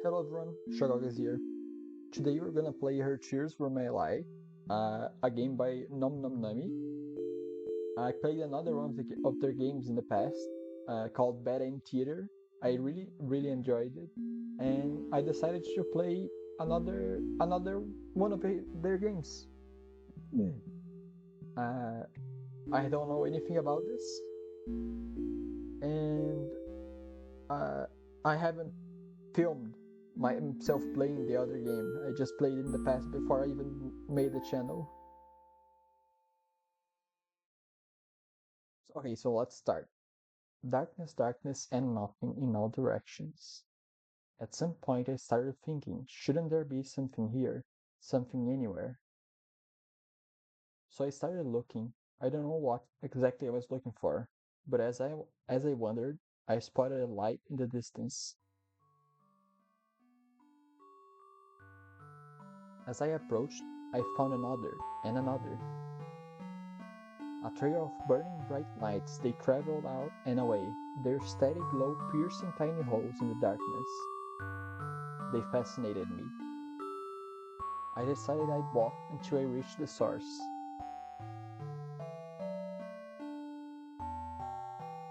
Hello everyone, Shagog is here. Today we're gonna play Her Tears Were My Lie, a game by nomnomNami. I played another one of their games in the past, called Bad End Theater. I really enjoyed it, and I decided to play another one of their games. Uh, I don't know anything about this, and I haven't filmed myself playing the other game. I just played in the past before I even made the channel. Okay, so let's start. Darkness, darkness, and nothing in all directions. At some point I started thinking, shouldn't there be something here? Something anywhere? So I started looking. I don't know what exactly I was looking for, but as I wandered, I spotted a light in the distance. As I approached, I found another and another. A trail of burning bright lights, they traveled out and away, their steady glow piercing tiny holes in the darkness. They fascinated me. I decided I'd walk until I reached the source.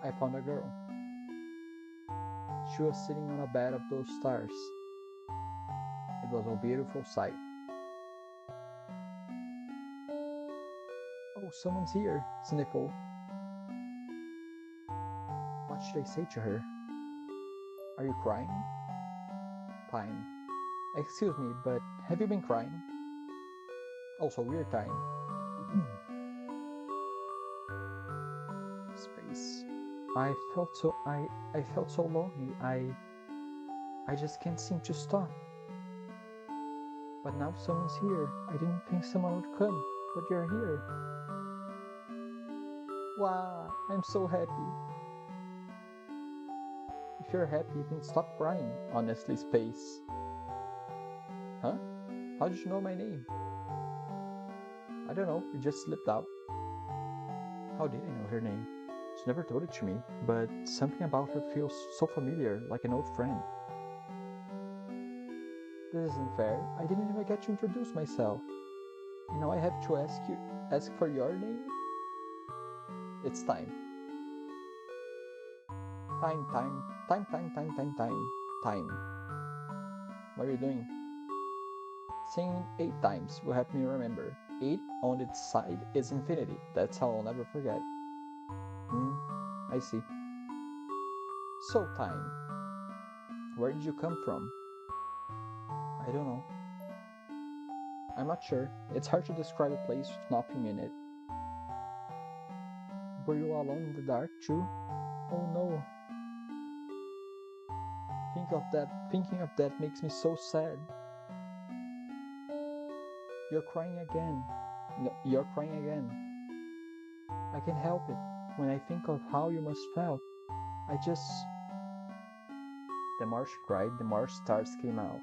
I found a girl. She was sitting on a bed of those stars. It was a beautiful sight. Oh, someone's here, sniffle. What should I say to her? Are you crying? Time. Excuse me, but have you been crying? Also, weird time. Space. I felt so lonely. I just can't seem to stop. But now someone's here. I didn't think someone would come, but you're here. Wow, I'm so happy. If you're happy, then stop crying. Honestly, Space. Huh? How did you know my name? I don't know, it just slipped out. How did I know her name? She never told it to me, but something about her feels so familiar, like an old friend. This isn't fair. I didn't even get to introduce myself. And now I have to ask for your name? It's time. Time, time, time, time, time, time, time, time. What are you doing? Saying 8 times will help me remember. 8 on its side is infinity. That's how I'll never forget. I see. So, time. Where did you come from? I don't know. I'm not sure. It's hard to describe a place with nothing in it. Were you alone in the dark too? Oh no. Thinking of that makes me so sad. You're crying again. No, you're crying again. I can't help it. When I think of how you must felt, I just... The more she cried, the more stars came out.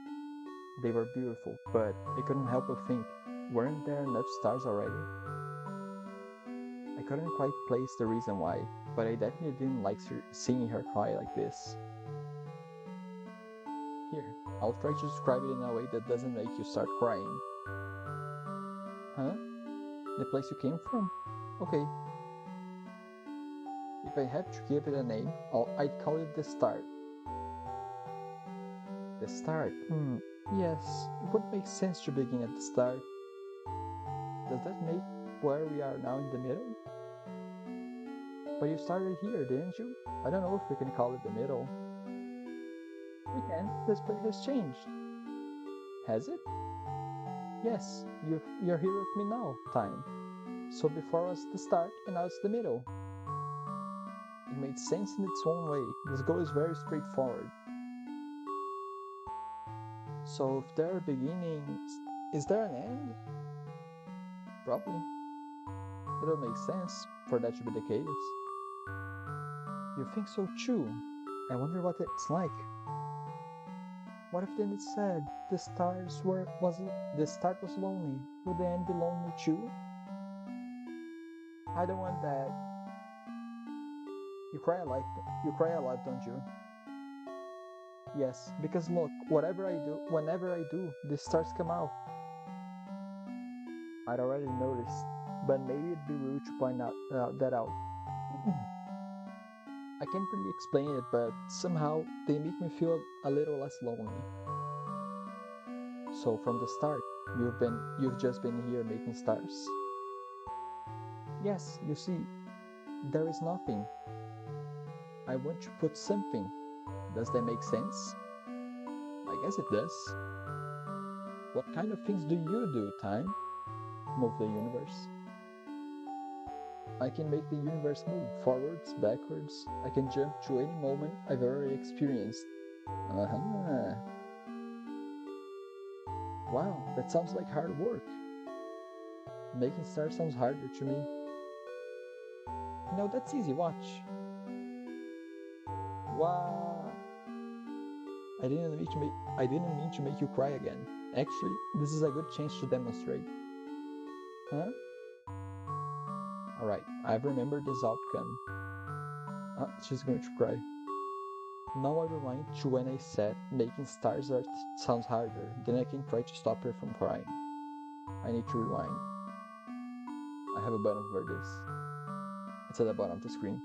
They were beautiful, but I couldn't help but think, weren't there enough stars already? I couldn't quite place the reason why, but I definitely didn't like seeing her cry like this. Here, I'll try to describe it in a way that doesn't make you start crying. Huh? The place you came from? Okay. If I had to give it a name, I'd call it the start. The start? Yes, it would make sense to begin at the start. Does that make where we are now in the middle? But you started here, didn't you? I don't know if we can call it the middle. We can. This place has changed. Has it? Yes, you're here with me now, time. So before was the start, and now it's the middle. It made sense in its own way. This goal is very straightforward. So if there are beginnings, is there an end? Probably. It'll make sense for that to be the case. You think so too? I wonder what it's like. What if then it said the start was lonely? Will the end be lonely too? I don't want that. You cry a lot, don't you? Yes, because look, whenever I do, the stars come out. I'd already noticed, but maybe it'd be rude to point that out. I can't really explain it, but somehow they make me feel a little less lonely. So from the start, you've just been here making stars. Yes, you see, there is nothing. I want to put something. Does that make sense? I guess it does. What kind of things do you do, Time? Move the universe. I can make the universe move forwards, backwards. I can jump to any moment I've already experienced. Uh-huh. Wow, that sounds like hard work. Making stars sounds harder to me. No, that's easy, watch. Wow. I didn't mean to make you cry again. Actually, this is a good chance to demonstrate. Huh? Alright, I've remembered this outcome. She's going to cry. Now I rewind to when I said making stars art sounds harder, then I can try to stop her from crying. I need to rewind. I have a button for this. It's at the bottom of the screen.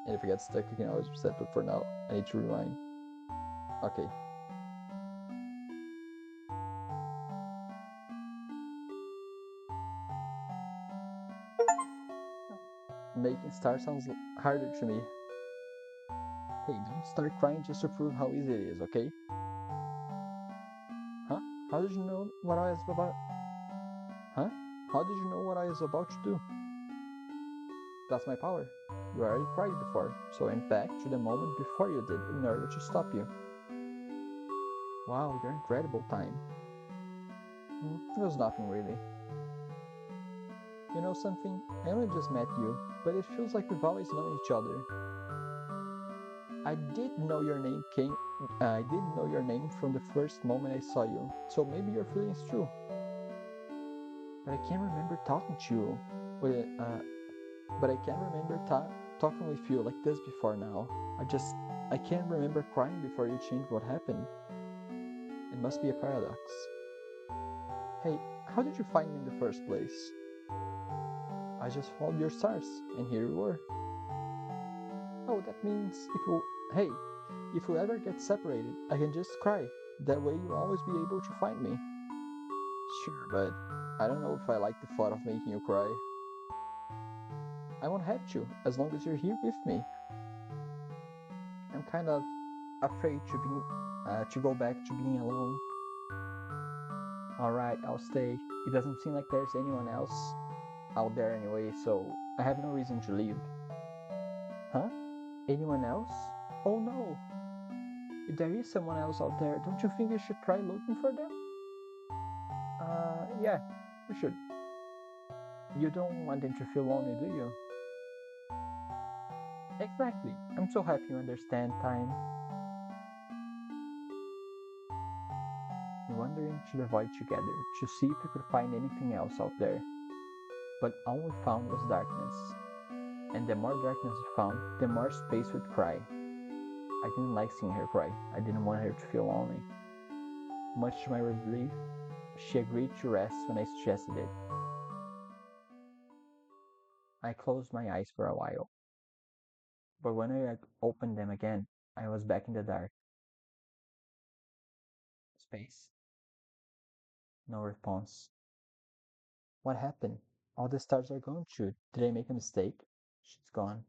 And if I get stuck, I can always reset, but for now, I need to rewind. Okay. Making stars sounds harder to me. Hey, don't start crying just to prove how easy it is, okay? Huh? How did you know what I was about? Huh? How did you know what I was about to do? That's my power. You already cried before, so I went back to the moment before you did in order to stop you. Wow, you're incredible, Time. It was nothing really. You know something? I only just met you, but it feels like we've always known each other. I did know your name came. I did know your name from the first moment I saw you, so maybe your feeling is true. But I can't remember talking to you. With, but I can't remember talking with you like this before now. I can't remember crying before you changed what happened. It must be a paradox. Hey, how did you find me in the first place? I just followed your stars, and here you were. Oh, that means hey, if we ever get separated, I can just cry. That way you'll always be able to find me. Sure, but I don't know if I like the thought of making you cry. I won't have to, as long as you're here with me. I'm kind of afraid to go back to being alone. Alright, I'll stay. It doesn't seem like there's anyone else out there anyway, so I have no reason to leave. Huh? Anyone else? Oh no! If there is someone else out there, don't you think we should try looking for them? Yeah, we should. You don't want them to feel lonely, do you? Exactly. I'm so happy you understand, Time. We wandered into the void together to see if we could find anything else out there. But all we found was darkness. And the more darkness we found, the more space we'd cry. I didn't like seeing her cry. I didn't want her to feel lonely. Much to my relief, she agreed to rest when I suggested it. I closed my eyes for a while, but when I opened them again, I was back in the dark. Space? No response. What happened? All the stars are gone too. Did I make a mistake? She's gone.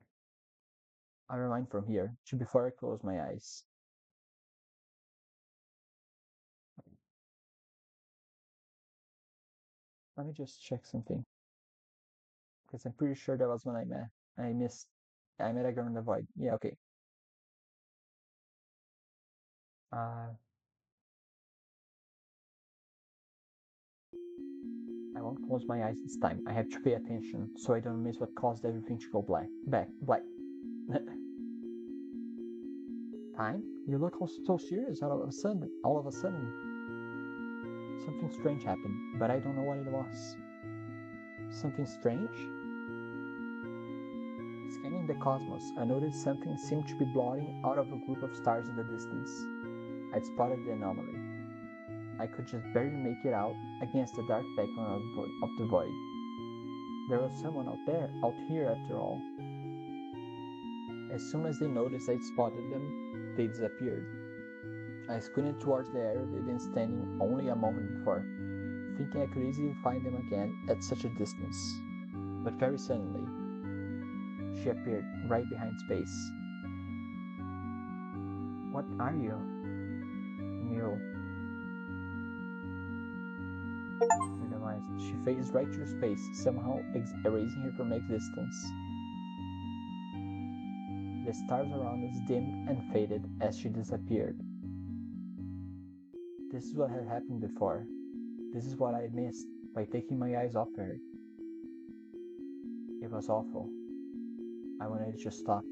I rewind from here to before I close my eyes. Let me just check something, because I'm pretty sure that was when I met. I missed. I met a girl in the void. Yeah, okay. Uh, I won't close my eyes this time. I have to pay attention so I don't miss what caused everything to go black. Time? You look so serious all of a sudden. Something strange happened, but I don't know what it was. Something strange? Scanning Scanning the cosmos, I noticed something seemed to be blotting out of a group of stars in the distance. I'd spotted the anomaly. I could just barely make it out against the dark background of the void. There was someone out here after all. As soon as they noticed I'd spotted them, they disappeared. I squinted towards the area they'd been standing only a moment before, thinking I could easily find them again at such a distance. But very suddenly, she appeared right behind Space. What are you? Mule. She phased right through Space, somehow erasing her from existence. The stars around us dimmed and faded as she disappeared. This is what had happened before. This is what I missed by taking my eyes off her. It was awful. I wanted to stop.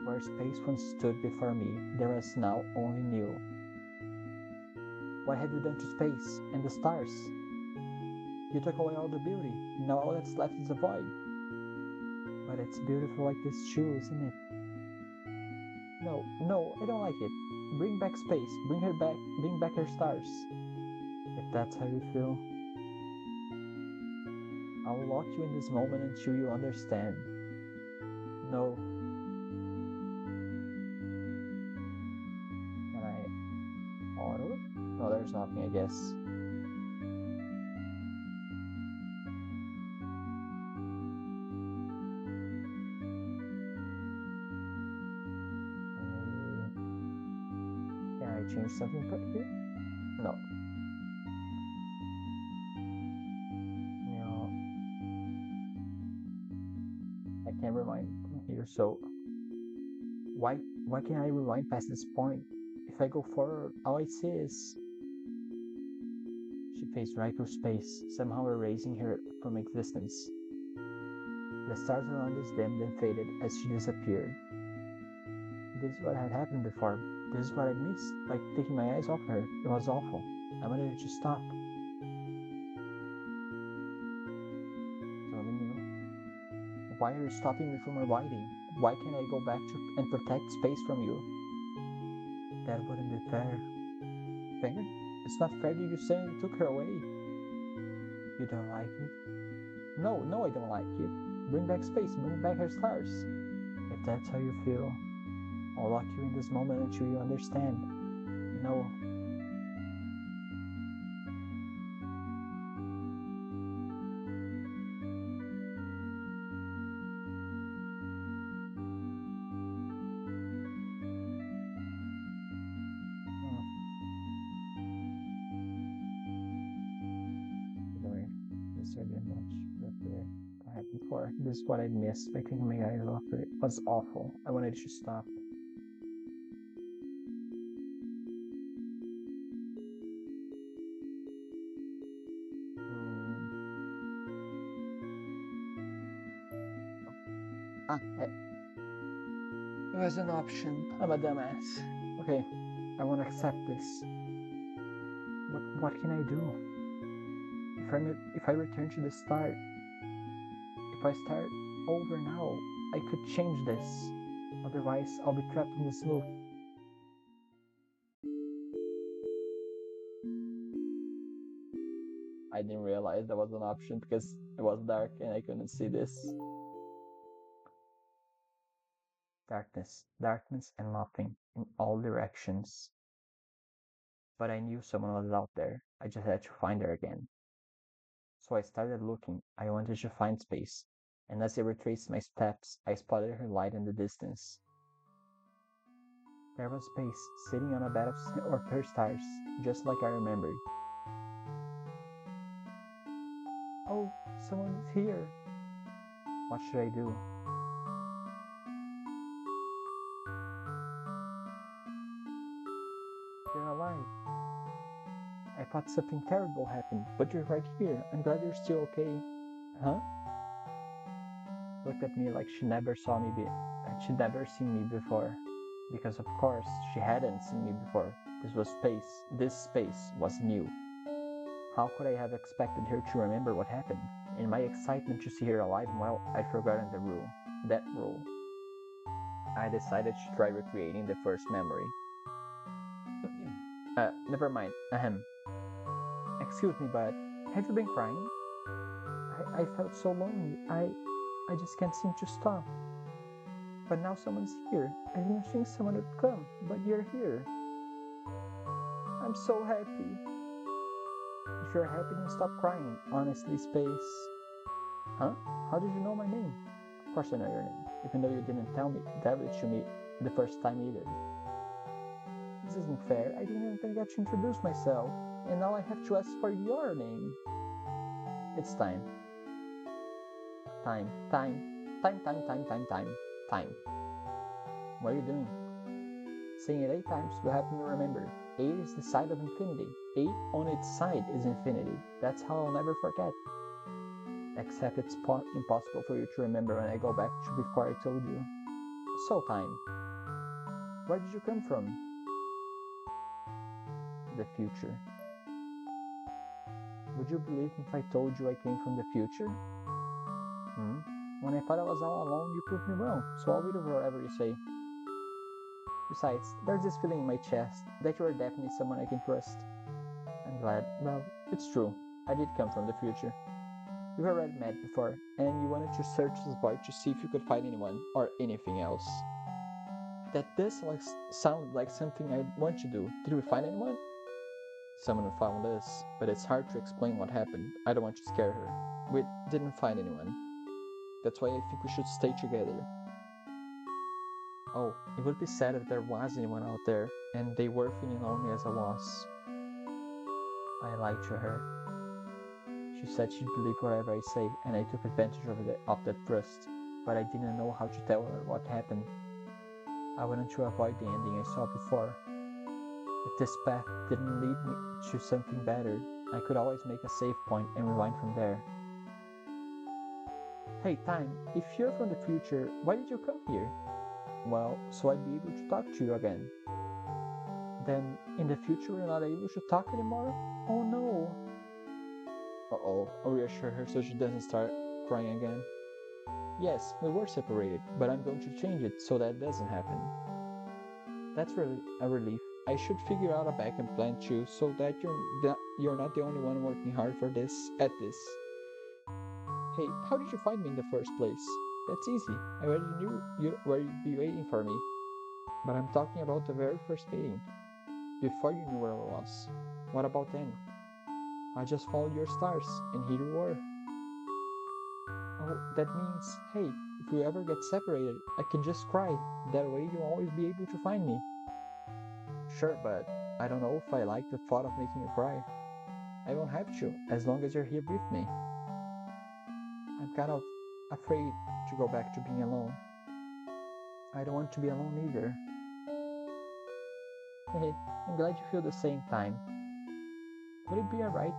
Where Space once stood before me, there was now only New. What have you done to Space and the stars? You took away all the beauty. Now all that's left is a void. But it's beautiful like this too, isn't it? No, I don't like it. Bring back Space. Bring her back. Bring back her stars. If that's how you feel, I'll lock you in this moment until you understand. No. Can I auto? No, there's nothing, I guess. Can I change something quick here? No. No. I can't rewind from here, so why can't I rewind past this point? If I go forward, all I see is... She phased right through Space, somehow erasing her from existence. The stars around us dimmed and faded as she disappeared. This is what had happened before. This is what I missed by taking my eyes off her. It was awful. I wanted her to stop. Why are you stopping me from rewinding? Why can't I go back and protect Space from you? That wouldn't be fair. Fair? It's not fair that you said you took her away. You don't like it? No, I don't like it. Bring back Space, bring back her stars. If that's how you feel, I'll lock you in this moment until you understand. No. Before. This is what I missed by taking my eyes off her. It was awful. I wanted to stop. It was an option. I'm a dumbass. Okay, I want to accept this. But what can I do? If I return to the start, if I start over now, I could change this. Otherwise, I'll be trapped in this loop. I didn't realize that was an option because it was dark and I couldn't see this. Darkness and nothing in all directions. But I knew someone was out there. I just had to find her again. So I started looking. I wanted to find Space. And as I retraced my steps, I spotted her light in the distance. There was Space, sitting on a bed of her stars, just like I remembered. Oh, someone is here. What should I do? You're alive. I thought something terrible happened, but you're right here. I'm glad you're still okay. Huh? Looked at me like she never she'd never seen me before. Because of course, she hadn't seen me before. This space was new. How could I have expected her to remember what happened? In my excitement to see her alive and well, I'd forgotten the rule. That rule. I decided to try recreating the first memory. Never mind. Ahem. Excuse me, but have you been crying? I felt so lonely. I just can't seem to stop. But now someone's here. I didn't think someone would come, but you're here. I'm so happy. If you're happy, then stop crying. Honestly, Space. Huh? How did you know my name? Of course I know your name, even though you didn't tell me that to me the first time either. This isn't fair. I didn't even get to introduce myself, and now I have to ask for your name. It's time. Time. Time. Time, time, time, time, time. Time. What are you doing? Saying it 8 times will help me remember. 8 is the side of infinity. 8 on its side is infinity. That's how I'll never forget. Except it's impossible for you to remember when I go back to before I told you. So, Time. Where did you come from? The future. Would you believe me if I told you I came from the future? Hmm? When I thought I was all alone, you proved me wrong, so I'll believe whatever you say. Besides, there's this feeling in my chest that you are definitely someone I can trust. I'm glad. Well, it's true. I did come from the future. We've already met before, and you wanted to search this void to see if you could find anyone, or anything else. That does sound like something I'd want to do. Did we find anyone? Someone found us, but it's hard to explain what happened. I don't want to scare her. We didn't find anyone. That's why I think we should stay together. Oh, it would be sad if there was anyone out there, and they were feeling lonely as I was. I lied to her. She said she'd believe whatever I say, and I took advantage of that trust, but I didn't know how to tell her what happened. I wanted to avoid the ending I saw before. If this path didn't lead me to something better, I could always make a save point and rewind from there. Hey, Time, if you're from the future, why did you come here? Well, so I'd be able to talk to you again. Then, in the future, we're not able to talk anymore? Oh no! Uh-oh, I'll reassure her so she doesn't start crying again. Yes, we were separated, but I'm going to change it so that doesn't happen. That's really a relief. I should figure out a backup plan too, so that you're not the only one working hard at this. Hey, how did you find me in the first place? That's easy. I already knew where you'd be waiting for me. But I'm talking about the very first meeting, before you knew where I was. What about then? I just followed your stars, and here you were. Oh, that means, hey, if we ever get separated, I can just cry. That way you'll always be able to find me. Sure, but I don't know if I like the thought of making you cry. I won't have to, as long as you're here with me. I'm kind of afraid to go back to being alone. I don't want to be alone either. Hey, I'm glad you feel the same. Time. Would it be alright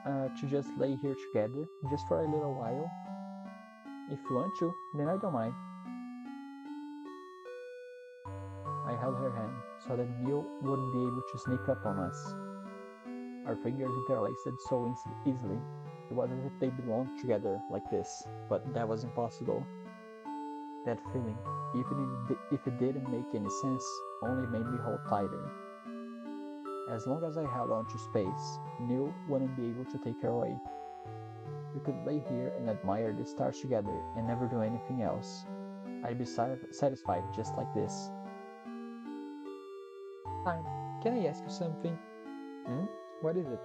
to just lay here together, just for a little while? If you want to, then I don't mind. I held her hand so that Neil wouldn't be able to sneak up on us. Our fingers interlaced so easily. It was as if they belonged together like this, but that was impossible. That feeling, even if it didn't make any sense, only made me hold tighter. As long as I held on to Space, Neil wouldn't be able to take her away. We could lay here and admire the stars together and never do anything else. I'd be satisfied just like this. Time, can I ask you something? Hmm? What is it?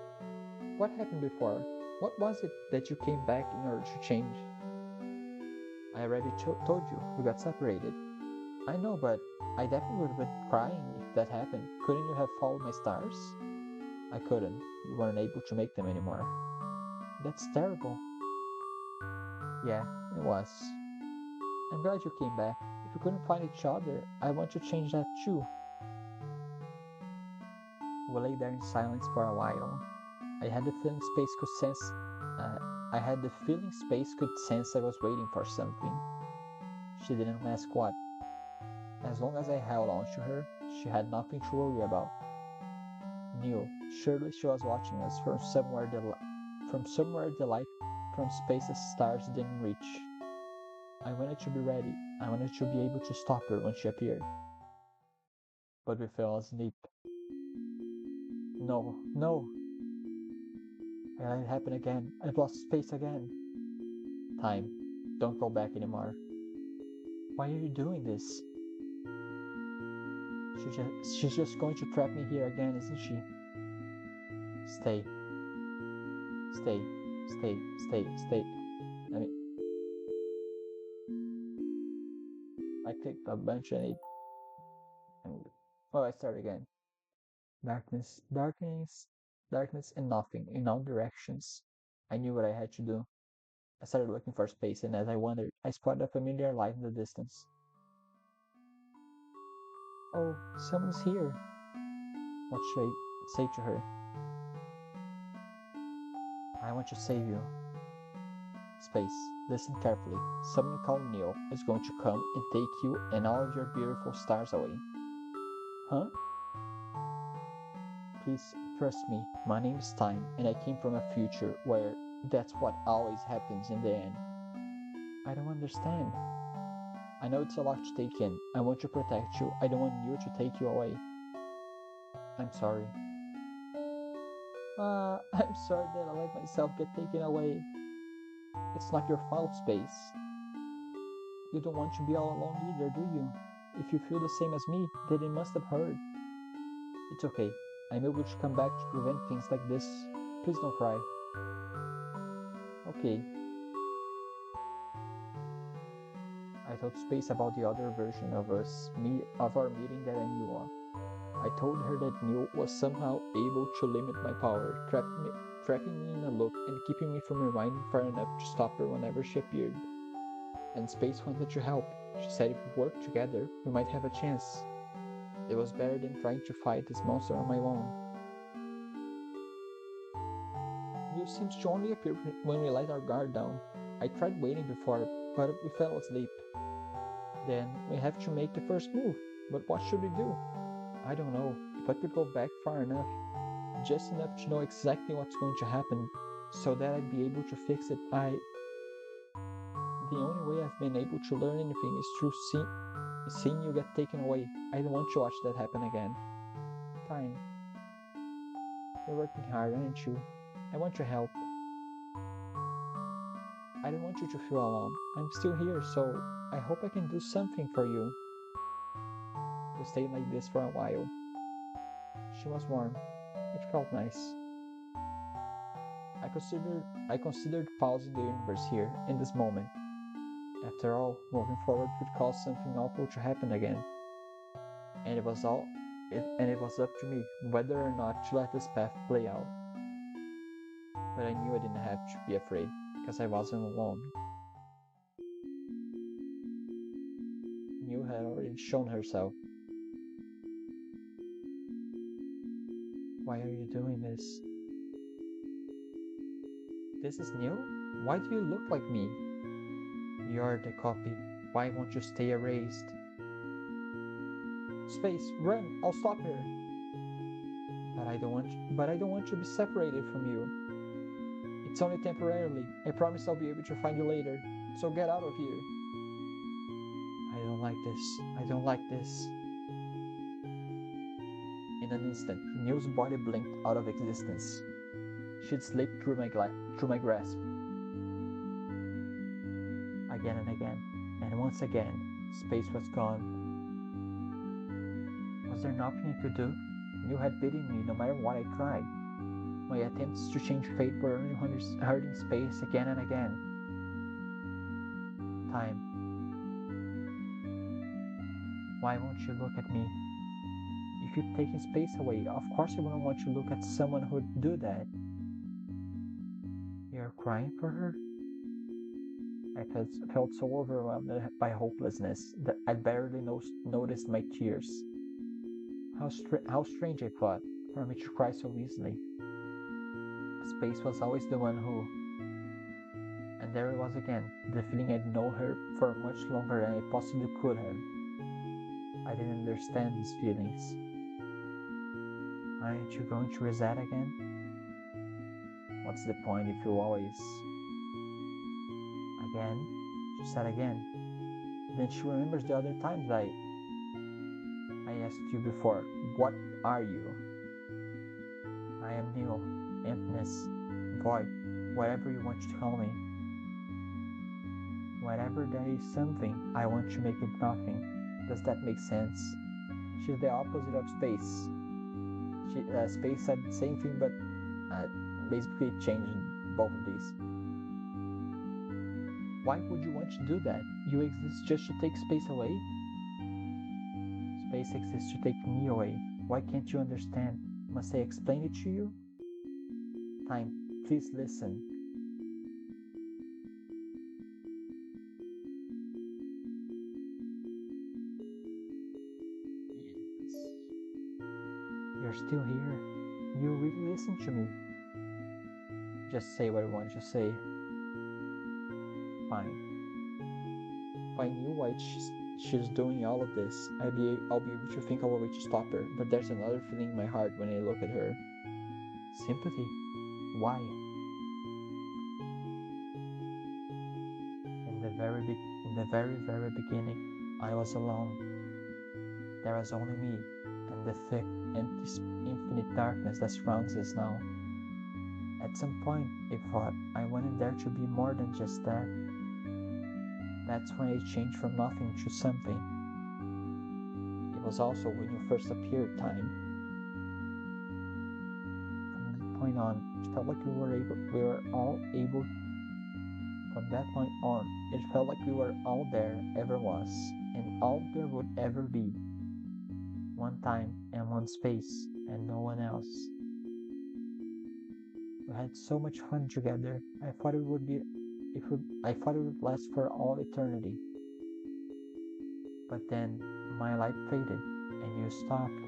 What happened before? What was it that you came back in order to change? I already told you, we got separated. I know, but I definitely would have been crying if that happened. Couldn't you have followed my stars? I couldn't. You weren't able to make them anymore. That's terrible. Yeah, it was. I'm glad you came back. If we couldn't find each other, I want to change that too. We lay there in silence for a while. I had the feeling space could sense. Uh, I had the feeling space could sense I was waiting for something. She didn't ask what. As long as I held on to her, she had nothing to worry about. Knew, surely she was watching us from somewhere the light from space's stars didn't reach. I wanted to be ready. I wanted to be able to stop her when she appeared. But we fell asleep. No, no! I let it happen again. I've lost space again. Time. Don't go back anymore. Why are you doing this? She's just going to trap me here again, isn't she? Stay. Stay. Stay. Stay. Stay. I mean, I clicked a bunch and oh, I start again. Darkness, darkness, darkness, and nothing in all directions. I knew what I had to do. I started looking for space, and as I wandered, I spotted a familiar light in the distance. Oh, someone's here. What should I say to her? I want to save you. Space, listen carefully. Someone called Neil is going to come and take you and all of your beautiful stars away. Huh? Please trust me. My name is Time, and I came from a future where that's what always happens in the end. I don't understand. I know it's a lot to take in. I want to protect you. I don't want you to take you away. I'm sorry. I'm sorry that I let myself get taken away. It's not your fault, Space. You don't want to be all alone either, do you? If you feel the same as me, then it must have hurt. It's okay. I'm able to come back to prevent things like this. Please don't cry. Okay. I told Space about the other version of our meeting that I knew of. I told her that Neil was somehow able to limit my power, trapping me in a loop and keeping me from rewinding far enough to stop her whenever she appeared. And Space wanted to help. She said if we worked together, we might have a chance. It was better than trying to fight this monster on my own. Neil seems to only appear when we let our guard down. I tried waiting before, but we fell asleep. Then we have to make the first move. But what should we do? I don't know. If I could go back far enough, just enough to know exactly what's going to happen, so that I'd be able to fix it, the only way I've been able to learn anything is through seeing you get taken away. I don't want to watch that happen again. Fine. You're working hard, aren't you? I want your help. I don't want you to feel alone. I'm still here, so I hope I can do something for you. We stayed like this for a while. She was warm. It felt nice. I considered pausing the universe here, in this moment. After all, moving forward would cause something awful to happen again. And it was up to me whether or not to let this path play out. But I knew I didn't have to be afraid, because I wasn't alone. Neil had already shown herself. Why are you doing this? This is Neil? Why do you look like me? You're the copy. Why won't you stay erased? Space, run! I'll stop her. But I don't want to be separated from you. It's only temporarily. I promise I'll be able to find you later. So get out of here. I don't like this. I don't like this. In an instant, Neil's body blinked out of existence. She'd slipped through my grasp. Again and again, and once again, Space was gone. Was there nothing I could do? Neil had beaten me no matter what I tried. My attempts to change fate were only hurting Space again and again. Time. Why won't you look at me? If you'd taken Space away, of course I wouldn't want to look at someone who'd do that. You're crying for her? I felt so overwhelmed by hopelessness that I barely noticed my tears. How strange, I thought, for me to cry so easily. Space was always the one who... And there it was again, the feeling I'd known her for much longer than I possibly could have. I didn't understand these feelings. Aren't you going to reset again? What's the point if you always... Again, she said again. Then she remembers the other times I asked you before, what are you? I am nil, emptiness, void, whatever you want to call me. Whenever there is something, I want to make it nothing. Does that make sense? She's the opposite of space. Space said the same thing, but basically it changed both of these. Why would you want to do that? You exist just to take space away? Space exists to take me away. Why can't you understand? Must I explain it to you? Time, please listen. Yes. You're still here. You really listen to me. Just say what I want you to say. Fine. If I knew why she's doing all of this, I'll be able to think of a way to stop her. But there's another feeling in my heart when I look at her. Sympathy. Why? In the very beginning, I was alone. There was only me and the thick, empty, infinite darkness that surrounds us now. At some point, I thought I wanted there to be more than just that. That's when I changed from nothing to something. It was also when you first appeared, Time. From that point on, it felt like we were all able. From that point on, it felt like we were all there ever was, and all there would ever be. One time and one space, and no one else. We had so much fun together. I thought it would last for all eternity. But then my light faded, and you stopped.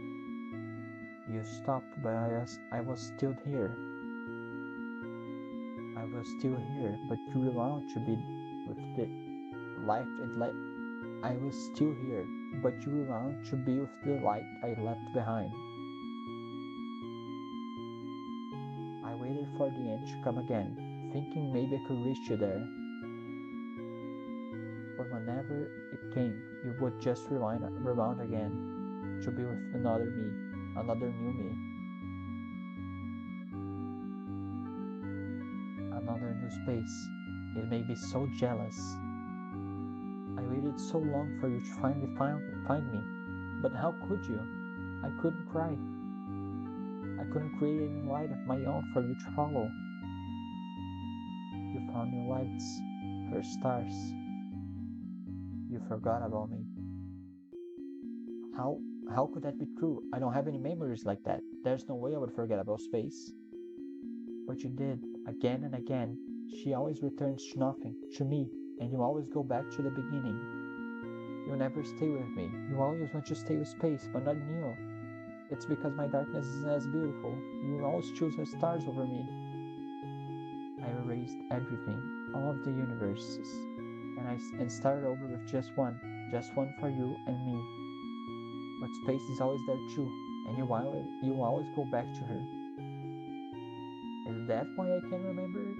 You stopped, but I was still here. I was still here, but you allowed to be with the life it let. I was still here, but you allowed to be with the light I left behind. I waited for the end to come again, thinking maybe I could reach you there. But whenever it came, you would just rebound again, to be with another me, another new me, another new space. It made me so jealous. I waited so long for you to finally find me, but how could you? I couldn't cry. I couldn't create any light of my own for you to follow. You found your lights, your stars. You forgot about me. How could that be true? I don't have any memories like that. There's no way I would forget about space. But you did, again and again. She always returns to nothing, to me, and you always go back to the beginning. You never stay with me. You always want to stay with space, but not Neo. It's because my darkness isn't as beautiful. You always choose the stars over me. I erased everything, all of the universes, and started over with just one for you and me. But space is always there too, and you always go back to her. Is that why I can remember it?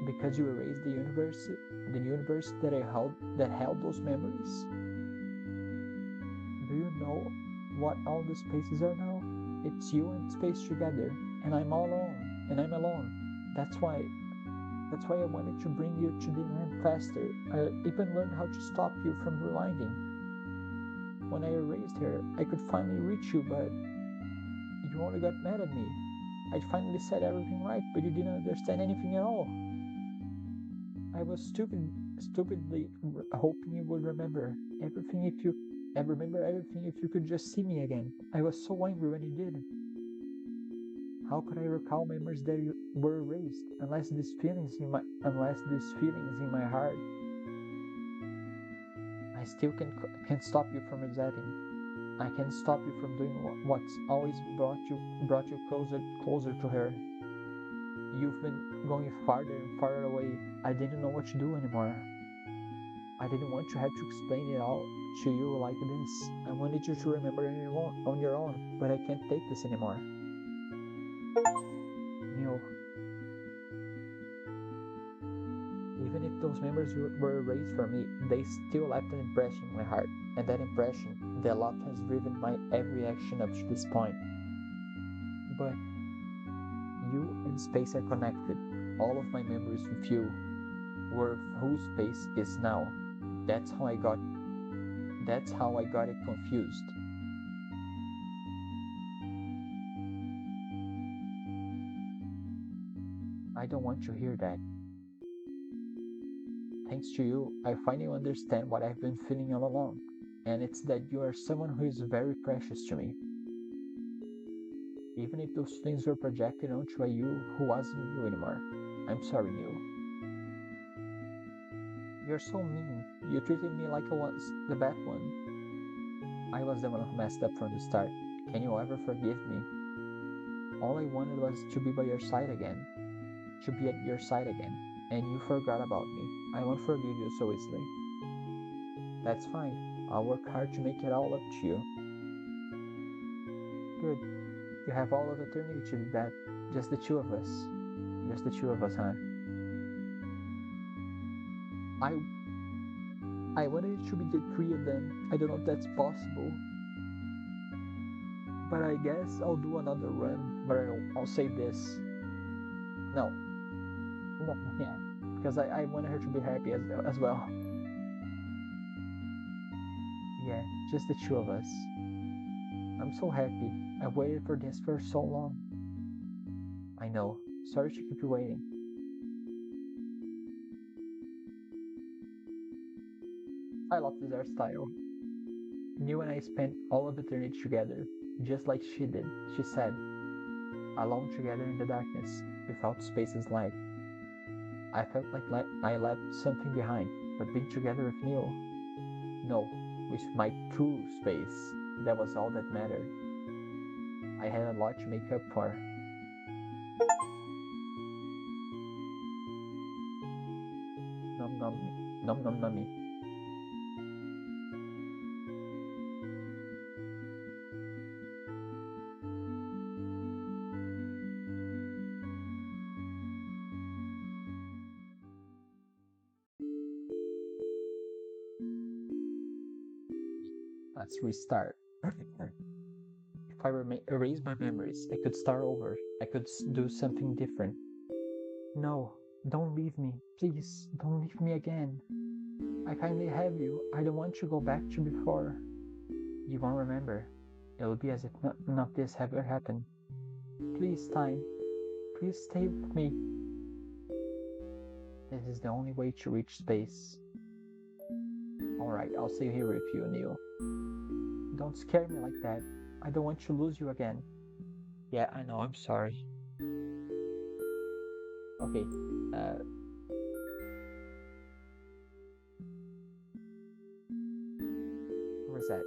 Because you erased the universe that held those memories? Do you know what all the spaces are now? It's you and space together, and I'm all alone, and I'm alone. That's why I wanted to bring you to the end faster. I even learned how to stop you from rewinding. When I erased her, I could finally reach you, but you only got mad at me. I finally said everything right, but you didn't understand anything at all. I was stupidly hoping you would remember everything if you could just see me again. I was so angry when you didn't. How could I recall memories that were erased unless these feelings in my heart? I still can stop you from resetting. I can stop you from doing what's always brought you closer to her. You've been going farther and farther away. I didn't know what to do anymore. I didn't want to have to explain it all to you like this. I wanted you to remember on your own, but I can't take this anymore. Neil, even if Those memories were erased for me. They still left an impression in my heart. And that impression, the love has driven my every action up to this point. But you and space are connected. All of my memories with you were who space is now. That's how I got that's how I got it confused. I don't want to hear that. Thanks to you, I finally understand what I've been feeling all along. And it's that you are someone who is very precious to me. Even if those things were projected onto a you who wasn't you anymore. I'm sorry, you. You're so mean. You treated me like I was the bad one. I was the one who messed up from the start. Can you ever forgive me? All I wanted was to be by your side again. To be at your side again. And you forgot about me. I won't forgive you so easily. That's fine. I'll work hard to make it all up to you. Good. You have all of eternity to do that. Just the two of us. Just the two of us, huh? I I wanted it to be the three of them. I don't know if that's possible. But I guess I'll do another run. But I'll say this. No. No, yeah. Because I wanted her to be happy as well. Yeah, just the two of us. I'm so happy. I waited for this for so long. I know. Sorry to keep you waiting. I love this art style. You and I spent all of eternity together, just like she did. She said, alone together in the darkness, without space's light. I felt like I left something behind, but being together with Neil, no, with my true space, that was all that mattered. I had a lot to make up for. Nom nom nomnomNami. Let's restart. If I erase my memories, I could start over. I could do something different. No, don't leave me. Please, don't leave me again. I kindly have you. I don't want to go back to before. You won't remember. It'll be as if none of this ever happened. Please, time. Please stay with me. This is the only way to reach space. Alright, I'll stay here with you, Neil. Don't scare me like that. I don't want to lose you again. Yeah, I know, I'm sorry. Okay, reset.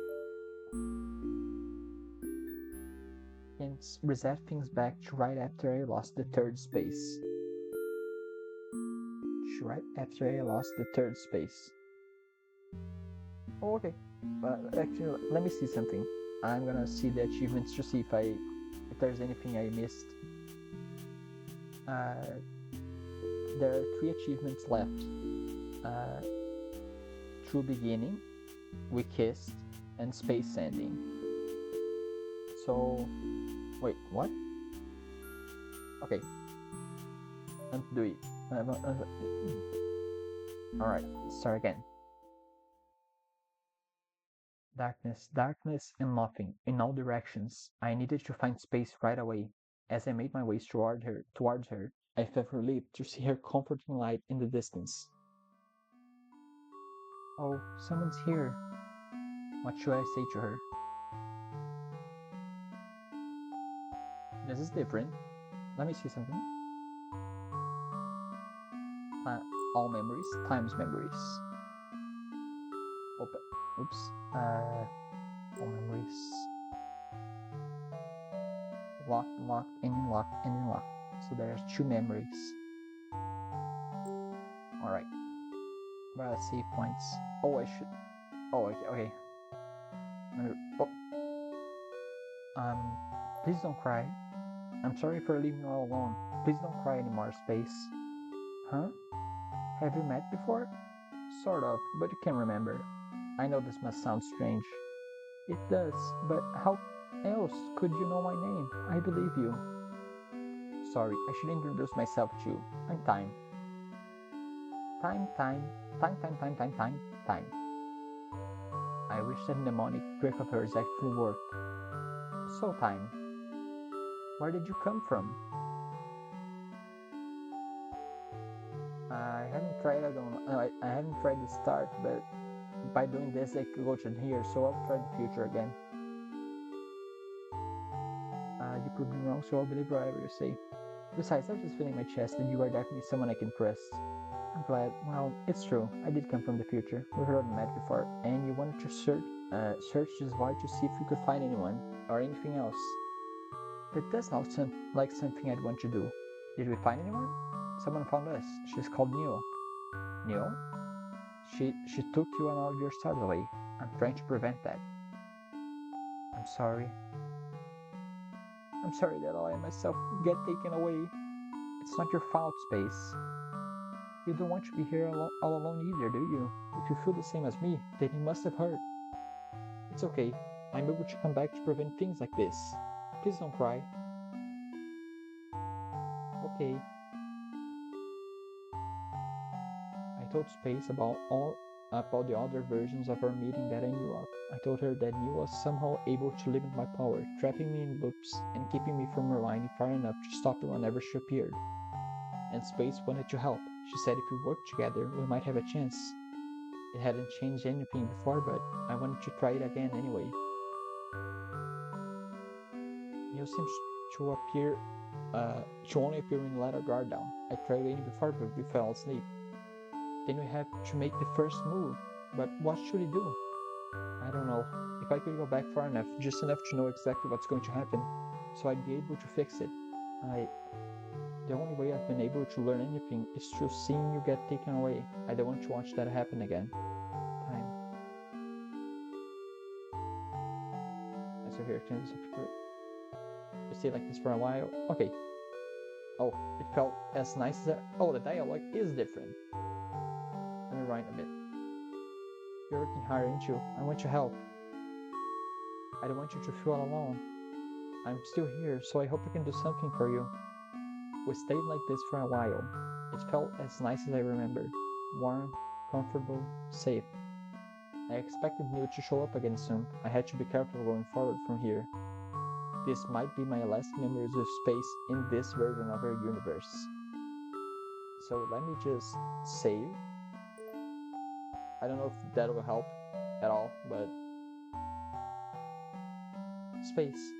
And reset things back to right after I lost the third space. Right after I lost the third space. Oh, okay. Actually, let me see something. I'm gonna see the achievements to see if there's anything I missed. Uh, there are 3 achievements left. True beginning, we kissed, and space ending. So, wait, what? Okay, undo it. Alright, start again. Darkness, darkness, and nothing, in all directions. I needed to find space right away. As I made my way towards her, I felt relieved to see her comforting light in the distance. Oh, someone's here. What should I say to her? This is different. Let me see something. All memories times memories. Open. Oops. All memories. Locked, locked, ending locked, ending locked. So there's 2 memories. Alright. Save points. Oh, I should. Oh, okay. Oh. Um, please don't cry. I'm sorry for leaving you all alone. Please don't cry anymore, Space. Huh? Have you met before? Sort of, but you can remember. I know this must sound strange. It does, but how else could you know my name? I believe you. Sorry, I should introduce myself to you. I'm Time. Time, time, time, time, time, time, time, time. I wish that mnemonic trick of hers actually worked. So, Time, where did you come from? I haven't tried. I don't. I haven't tried the start, but by doing this, I could go to here. So I'll try the future again. You proved me wrong, so I'll believe whatever you say. Besides, I was just feeling my chest, and you are definitely someone I can trust. I'm glad. Well, it's true. I did come from the future. We've already met before, and you wanted to search this void to see if we could find anyone or anything else. That does not sound like something I'd want to do. Did we find anyone? Someone found us. She's called Neo. Neo? She took you and all your stars away. I'm trying to prevent that. I'm sorry. I'm sorry that I myself get taken away. It's not your fault, Space. You don't want to be here all alone either, do you? If you feel the same as me, then you must have heard. It's okay. I'm able to come back to prevent things like this. Please don't cry. Okay. I told Space about the other versions of our meeting that I knew of. I told her that Neil was somehow able to limit my power, trapping me in loops and keeping me from rewinding far enough to stop her whenever she appeared. And Space wanted to help. She said if we worked together, we might have a chance. It hadn't changed anything before, but I wanted to try it again anyway. Neil seems to appear, to only appear when you let our guard down. I tried waiting before, but we fell asleep. Then we had to make the first move. But what should we do? I don't know. If I could go back far enough, just enough to know exactly what's going to happen, so I'd be able to fix it. I. The only way I've been able to learn anything is through seeing you get taken away. I don't want to watch that happen again. Time. I still hear things. You stay like this for a while. Okay. Oh, it felt as nice as that. Oh, the dialogue is different. Let me write a bit. You're working hard, aren't you? I want to help. I don't want you to feel all alone. I'm still here, so I hope I can do something for you. We stayed like this for a while. It felt as nice as I remember. Warm, comfortable, safe. I expected Neil to show up again soon. I had to be careful going forward from here. This might be my last memories of Space in this version of our universe. So let me just save. I don't know if that will help at all, but Space,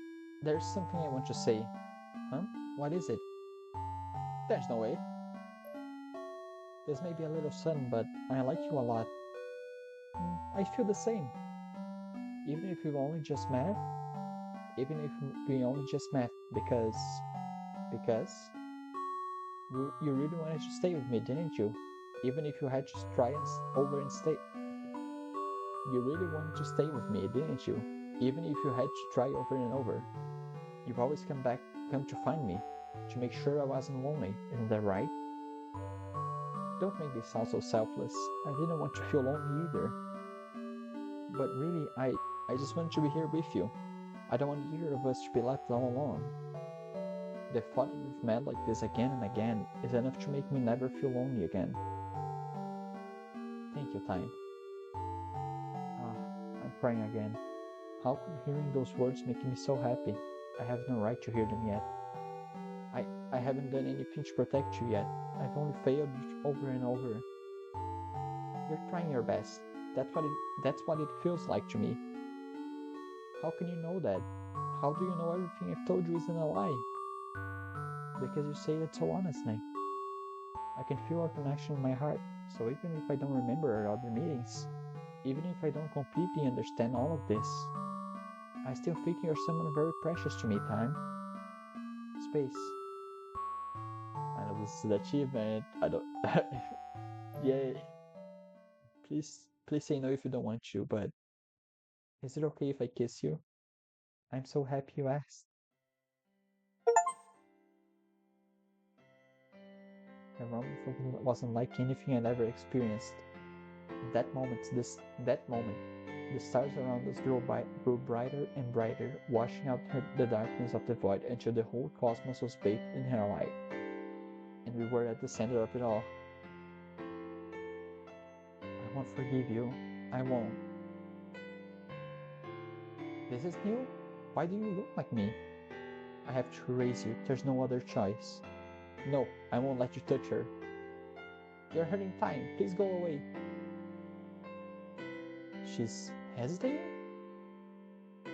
there's something I want to say. Huh? What is it? There's no way. This may be a little sudden, but I like you a lot. I feel the same. Even if we've only just met, even if we only just met because you really wanted to stay with me, didn't you? Even if you had to try and over and stay, you really wanted to stay with me, didn't you? Even if you had to try over and over, you've always come to find me, to make sure I wasn't lonely. Isn't that right? Don't make me sound so selfless. I didn't want to feel lonely either. But really, I just want to be here with you. I don't want either of us to be left all alone. The thought that we've met like this again and again is enough to make me never feel lonely again. Thank you, Time. Ah, I'm crying again. How could hearing those words make me so happy? I have no right to hear them yet. I haven't done anything to protect you yet. I've only failed you over and over. You're trying your best. That's what it feels like to me. How can you know that? How do you know everything I've told you isn't a lie? Because you say it so honestly. I can feel our connection in my heart, so even if I don't remember our other meetings, even if I don't completely understand all of this, I still think you're someone very precious to me, Time. Space. I know this is an achievement. I don't. Yay. Please say no if you don't want to, but is it okay if I kiss you? I'm so happy you asked. The room wasn't like anything I'd ever experienced. That moment, the stars around us grew brighter and brighter, washing out the darkness of the void until the whole cosmos was bathed in her light, and we were at the center of it all. I won't forgive you. I won't. This is new? Why do you look like me? I have to erase you. There's no other choice. No, I won't let you touch her. You're hurting time. Please go away. She's hesitating?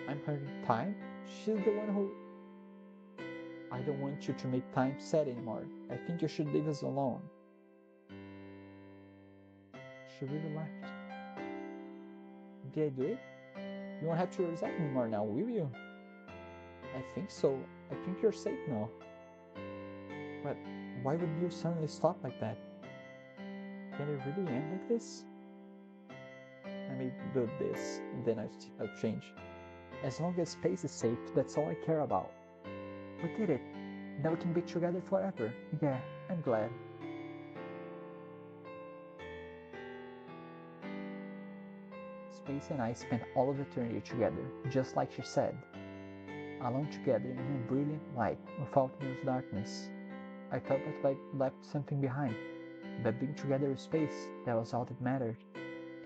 I'm hurting time? She's the one who... I don't want you to make time sad anymore. I think you should leave us alone. She really left. Did I do it? You won't have to resent me more now, will you? I think so. I think you're safe now. But why would you suddenly stop like that? Can it really end like this? I may do this, then I'll change. As long as space is safe, that's all I care about. We did it. Now we can be together forever. Yeah, I'm glad. Space and I spent all of eternity together, just like she said. Alone together in a brilliant light, without news darkness. I felt like I left something behind. But being together with space, that was all that mattered.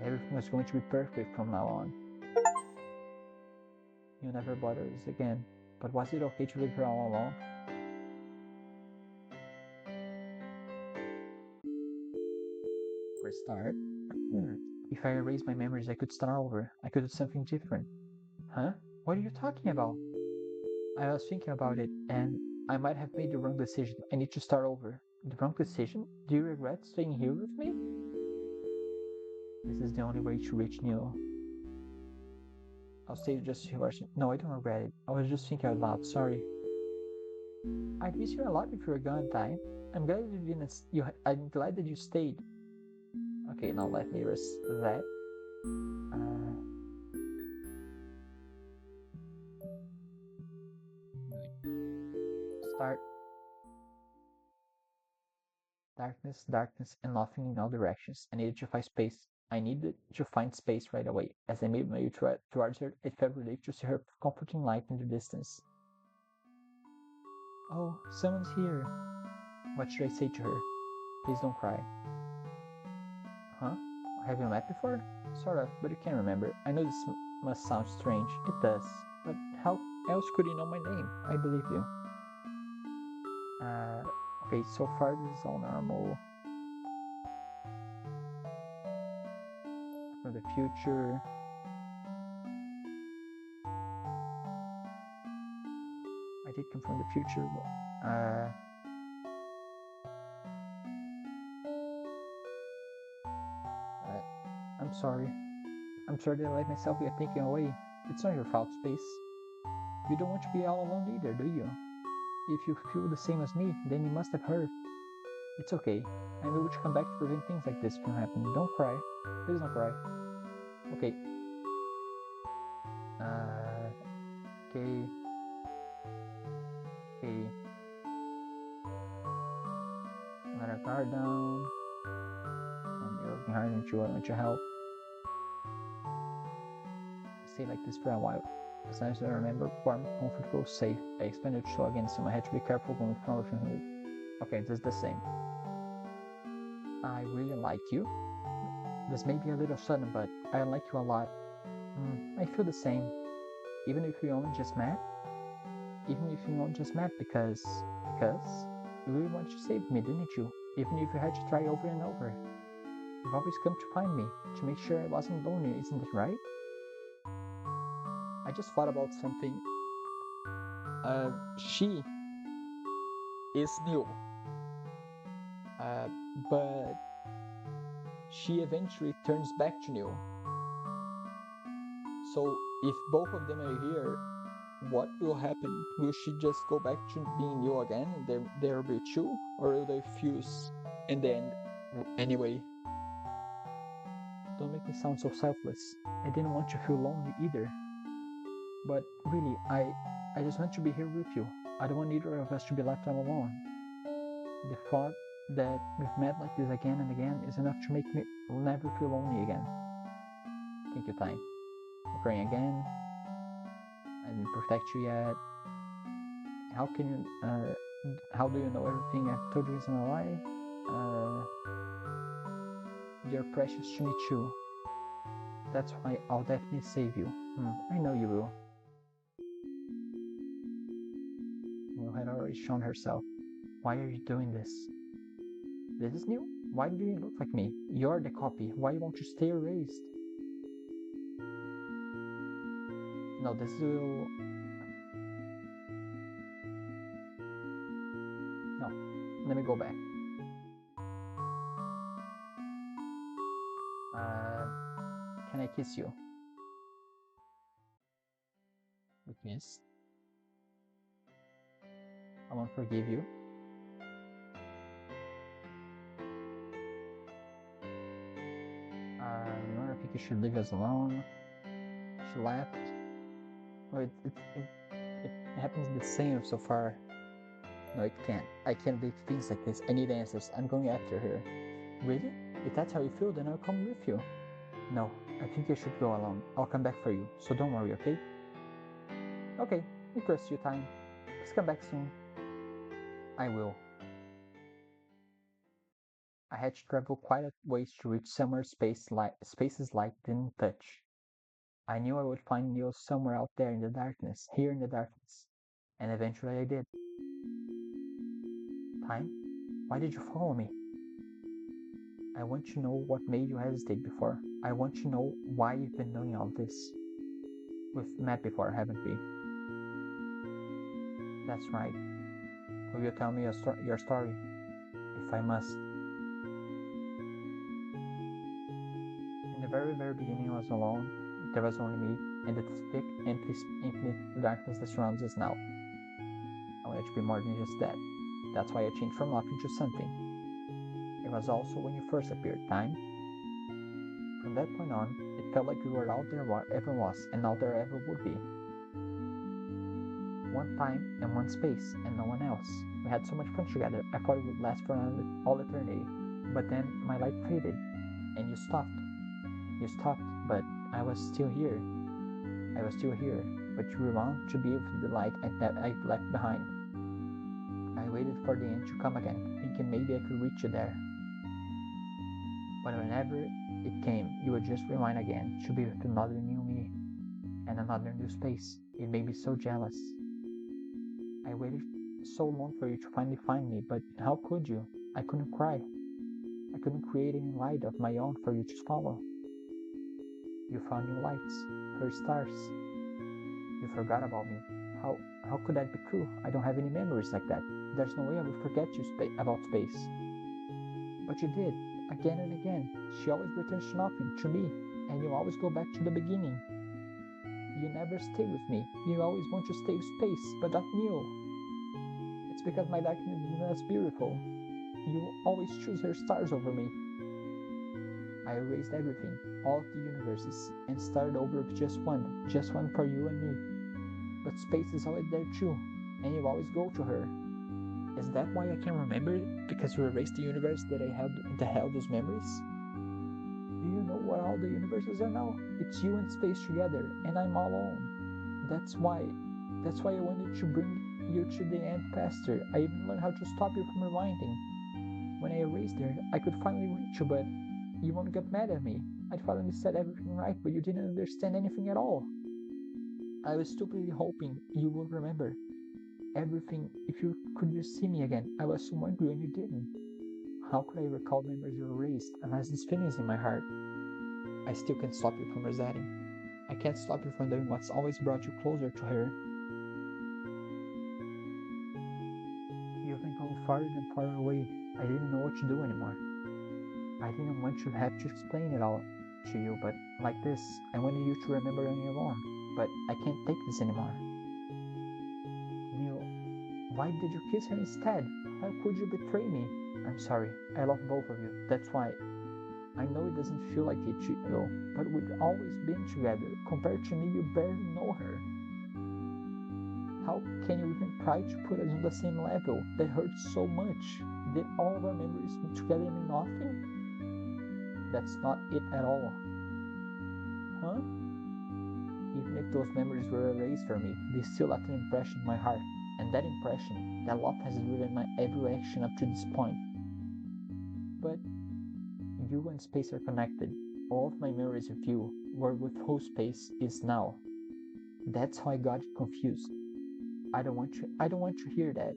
Everything was going to be perfect from now on. You never bothered us again. But was it okay to leave her all alone? For a start, if I erase my memories, I could start over. I could do something different. Huh? What are you talking about? I was thinking about it, and I might have made the wrong decision. I need to start over. The wrong decision? Do you regret staying here with me? This is the only way to reach Neil. I'll stay just a few. No, I don't regret it. I was just thinking out loud. Sorry. I'd miss you a lot if you were gone, time. I'm glad you didn't. I'm glad that you stayed. Okay, now let me erase that. Uh, Start. Darkness, darkness, and nothing in all directions. I needed to find space. I needed to find space right away. As I made my way towards her, it felt relief to see her comforting light in the distance. Oh, someone's here. What should I say to her? Please don't cry. Huh? Have you met before? Sort of, but you can't remember. I know this must sound strange. It does. But how else could you know my name? I believe you. Uh, okay, so far this is all normal. From the future. I did come from the future. I'm sorry. I'm sorry that I let myself get taken away. It's not your fault, Space. You don't want to be all alone either, do you? If you feel the same as me, then you must have heard. It's okay. I'm able to come back to prevent things like this from happening. Don't cry. Please don't cry. Okay. Okay. Okay. Let our guard down. And you're working hard and you want your help. Stay like this for a while. As long as I remember, warm, comfortable, safe. I expanded show again, so I had to be careful going forward from here. Okay, this is the same. I really like you. This may be a little sudden, but I like you a lot. I feel the same. Even if we only just met? Even if you only just met because you really wanted to save me, didn't you? Even if you had to try over and over. You've always come to find me, to make sure I wasn't lonely, isn't it right? I just thought about something. She is new. But she eventually turns back to new. So if both of them are here, what will happen? Will she just go back to being new again and there will be two? Or will they fuse in the end anyway? Don't make me sound so selfless. I didn't want you to feel lonely either. But really, I just want to be here with you. I don't want either of us to be left all alone. The thought that we've met like this again and again is enough to make me never feel lonely again. Thank you, time. I'm crying again. I didn't protect you yet. How can you, how do you know everything I've told you isn't a lie? You're precious to me too. That's why I'll definitely save you. I know you will. Neil had already shown herself. Why are you doing this? This is new? Why do you look like me? You're the copy. Why won't you stay erased? No, this will... No, let me go back. Can I kiss you? We kiss. I won't forgive you. No, I think you should leave us alone. She laughed. Oh, it happens the same so far. No, it can't. I can't leave things like this. I need answers. I'm going after her. Really? If that's how you feel, then I'll come with you. No, I think you should go alone. I'll come back for you, so don't worry, okay? Okay, I trust you, time. Please come back soon. I will. I had to travel quite a ways to reach somewhere spaces light didn't touch. I knew I would find Neil somewhere out there in the darkness, here in the darkness. And eventually I did. Time? Why did you follow me? I want to know what made you hesitate before. I want to know why you've been doing all this. We've met before, haven't we? That's right. Will you tell me your story? If I must. In the very, very beginning, I was alone. There was only me and the thick, empty, infinite darkness that surrounds us now. I wanted to be more than just that. That's why I changed from nothing to something. It was also when you first appeared, time. From that point on, it felt like we were all there ever was and all there ever would be. One time and one space and no one else. We had so much fun together, I thought it would last for all eternity. But then my light faded, and you stopped. You stopped, but I was still here. I was still here, but you were on to be with the light that I left behind. I waited for the end to come again, thinking maybe I could reach you there. But whenever it came, you would just rewind again to be with another new me and another new space. It made me so jealous. I waited so long for you to finally find me, but how could you? I couldn't cry. I couldn't create any light of my own for you to follow. You found new lights, her stars. You forgot about me. How could that be true? I don't have any memories like that. There's no way I would forget you about space. But you did, again and again. She always returns to nothing, to me, and you always go back to the beginning. You never stay with me. You always want to stay with space, but not Neil. It's because my darkness is less beautiful. You always choose her stars over me. I erased everything, all of the universes, and started over with just one for you and me. But space is always there too, and you always go to her. Is that why I can remember it? Because you erased the universe that held those memories? Do you know what all the universes are now? It's you and space together, and I'm all alone. That's why I wanted to bring you to the end faster. I even learned how to stop you from rewinding. When I erased her, I could finally reach you, but you won't get mad at me. I finally said everything right, but you didn't understand anything at all. I was stupidly hoping you would remember everything if you could just see me again. I was so angry when you didn't. How could I recall memories you erased unless these feelings in my heart? I still can't stop you from resetting. I can't stop you from doing what's always brought you closer to her. You've been going farther and farther away. I didn't know what to do anymore. I didn't want to have to explain it all to you, but like this, I wanted you to remember on your own. But I can't take this anymore. Neil, why did you kiss her instead? How could you betray me? I'm sorry. I love both of you. That's why. I know it doesn't feel like it to you, but we've always been together. Compared to me, you barely know her. How can you even try to put us on the same level? That hurts so much. Did all of our memories together mean nothing? That's not it at all. Huh? Even if those memories were erased for me, they still left an impression in my heart. And that impression, that love has driven my every action up to this point. But you and space are connected. All of my memories of you were with who space is now. That's how I got confused. I don't want to hear that.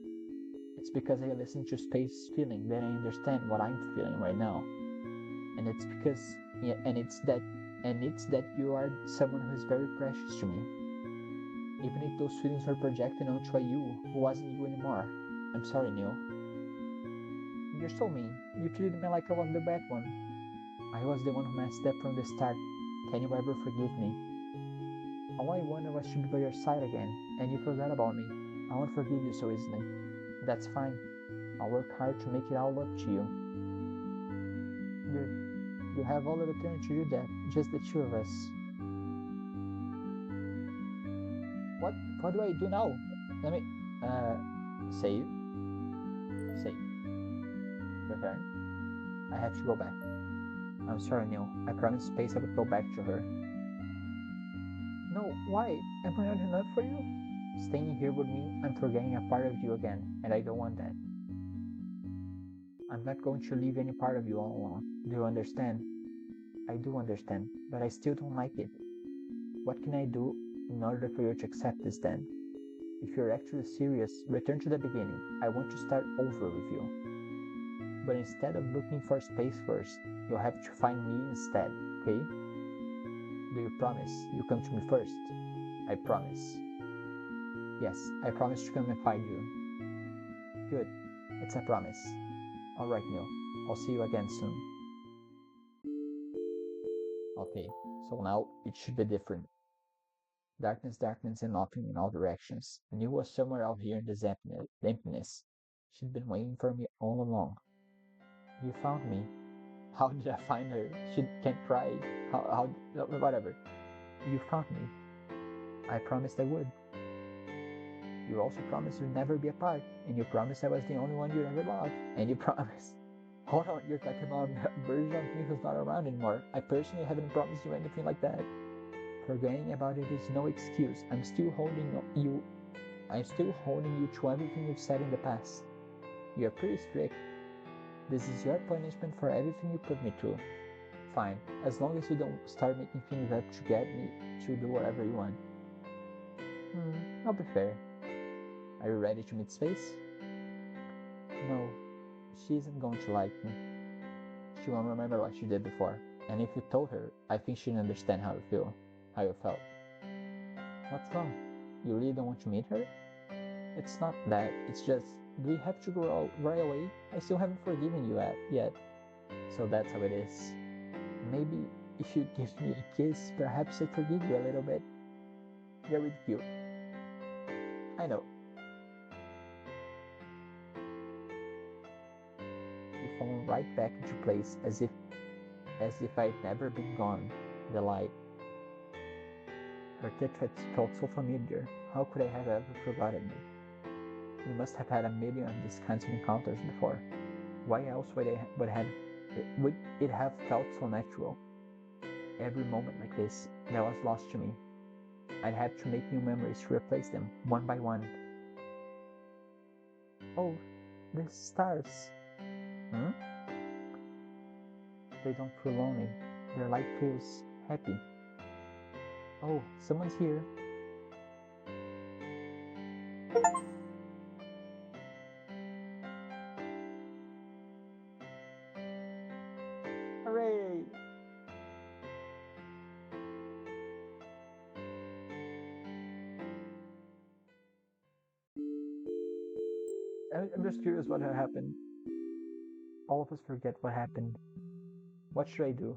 It's because I listen to space feeling that I understand what I'm feeling right now. And it's because yeah, and it's that you are someone who is very precious to me. Even if those feelings were projected onto a you who wasn't you anymore. I'm sorry, Neil. You're so mean. You treated me like I was the bad one. I was the one who messed up from the start. Can you ever forgive me? All I wanted was to be by your side again, and you forgot about me. I won't forgive you so easily. That's fine. I'll work hard to make it all up to you. Good. You have all of eternity to do that, just the two of us. What? What do I do now? Let me, uh, save. Save. Return. I have to go back. I'm sorry, Neil. I promised Space I would go back to her. No, why? Am I not enough for you? Staying here would mean I'm forgetting a part of you again, and I don't want that. I'm not going to leave any part of you all alone. Do you understand? I do understand, but I still don't like it. What can I do in order for you to accept this then? If you're actually serious, return to the beginning. I want to start over with you. But instead of looking for space first, you'll have to find me instead, okay? Do you promise you come to me first? I promise. Yes, I promise to come and find you. Good. It's a promise. Alright, Neil. I'll see you again soon. Okay, so now it should be different. Darkness, darkness, and nothing in all directions. Neil was somewhere out here in this emptiness. She'd been waiting for me all along. You found me. How did I find her? She can't cry. Whatever. You found me. I promised I would. You also promised we'd never be apart, and you promised I was the only one you'd ever love, and you promised. Hold on, you're talking about a version of me who's not around anymore. I personally haven't promised you anything like that. Forgetting about it is no excuse. I'm still holding you to everything you've said in the past. You're pretty strict. This is your punishment for everything you put me through. Fine, as long as you don't start making things up to get me to do whatever you want. I'll be fair. Are you ready to meet Space? No, she isn't going to like me. She won't remember what she did before. And if you told her, I think she'd understand how you felt. What's wrong? You really don't want to meet her? It's not that, it's just, do we have to go right away? I still haven't forgiven you yet. So that's how it is. Maybe if you give me a kiss, perhaps I forgive you a little bit. You're really cute. I know. You fall right back into place as if I'd never been gone. The light. Her touch had felt so familiar. How could I have ever forgotten it? We must have had a million of these kinds of encounters before. Why else would it have felt so natural? Every moment like this that was lost to me, I'd had to make new memories to replace them, one by one. Oh, the stars. Hmm? They don't feel lonely. Their light feels happy. Oh, someone's here. Hooray! I'm just curious what happened. All of us forget what happened. What should I do?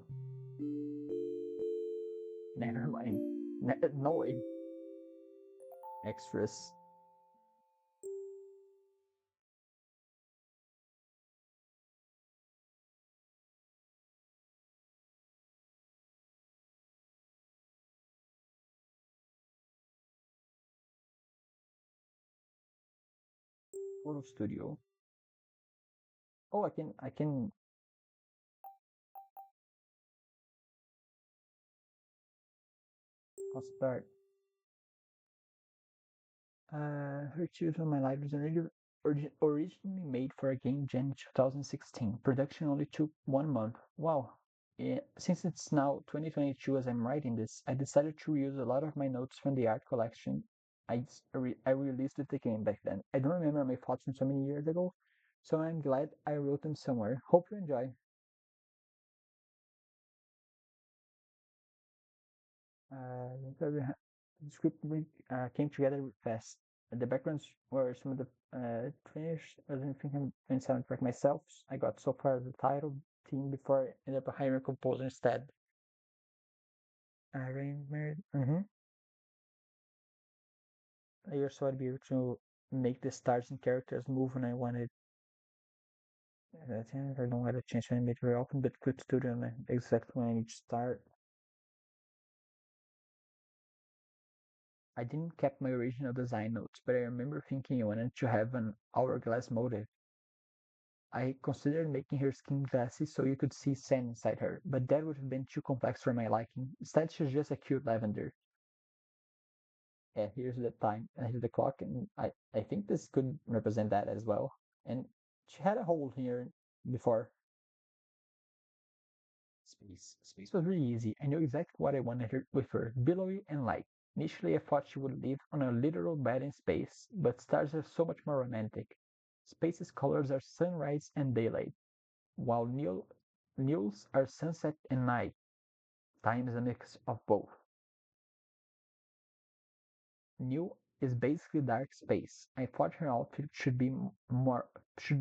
Never mind. No way. Extras. Photo studio. Oh, I can. I'll start. Her Children of My Life was originally made for a game Gen 2016. Production only took 1 month. Wow. Yeah, since it's now 2022 as I'm writing this, I decided to reuse a lot of my notes from the art collection I released with the game back then. I don't remember my thoughts from so many years ago, so I'm glad I wrote them somewhere. Hope you enjoy. The script came together fast. The backgrounds were some of the finished. I didn't think I'm doing soundtrack myself. I got so far as the title team before I ended up hiring a composer instead. Mm-hmm. I also had to be able to make the stars and characters move when I wanted. I don't have a chance to animate very often, but Clip Studio exactly when I need to start. I didn't keep my original design notes, but I remember thinking I wanted to have an hourglass motive. I considered making her skin glassy so you could see sand inside her, but that would have been too complex for my liking. Instead, she's just a cute lavender. Yeah, here's the time, and here's the clock, and I think this could represent that as well. And she had a hole here before. Space was really easy. I knew exactly what I wanted her with her, billowy and light. Initially, I thought she would live on a literal bed in space, but stars are so much more romantic. Space's colors are sunrise and daylight, while Neil's are sunset and night. Time is a mix of both. New is basically dark space. I thought her outfit should be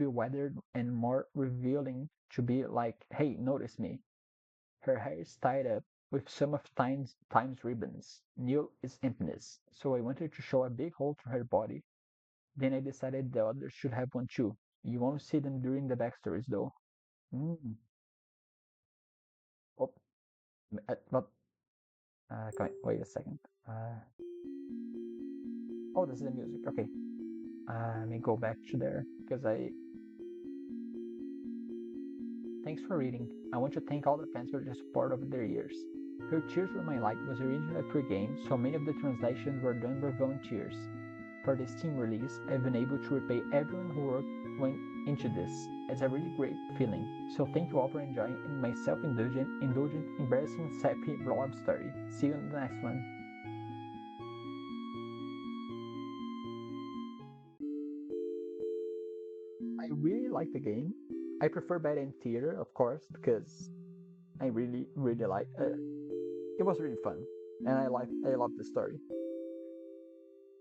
weathered and more revealing to be like, hey, notice me. Her hair is tied up with some of time's ribbons. New is emptiness, so I wanted to show a big hole through her body. Then I decided the others should have one too. You won't see them during the backstories though. Mm. Oh, not. Wait a second. Uh, oh, this is the music. Okay. Let me go back to there because I. Thanks for reading. I want to thank all the fans for their support over the years. Her Cheers for My Life was originally a pre-game, so many of the translations were done by volunteers. For the Steam release, I've been able to repay everyone who worked went into this. It's a really great feeling. So thank you all for enjoying my self-indulgent, embarrassing, sappy vlog story. See you in the next one. I really like the game. I prefer Bad End Theater, of course, because I really like it. It was really fun, and I love the story.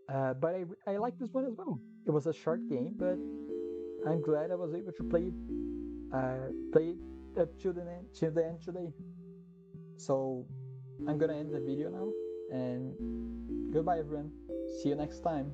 But I like this one as well. It was a short game, but I'm glad I was able to play it up to the end today. So I'm gonna end the video now, and goodbye everyone. See you next time.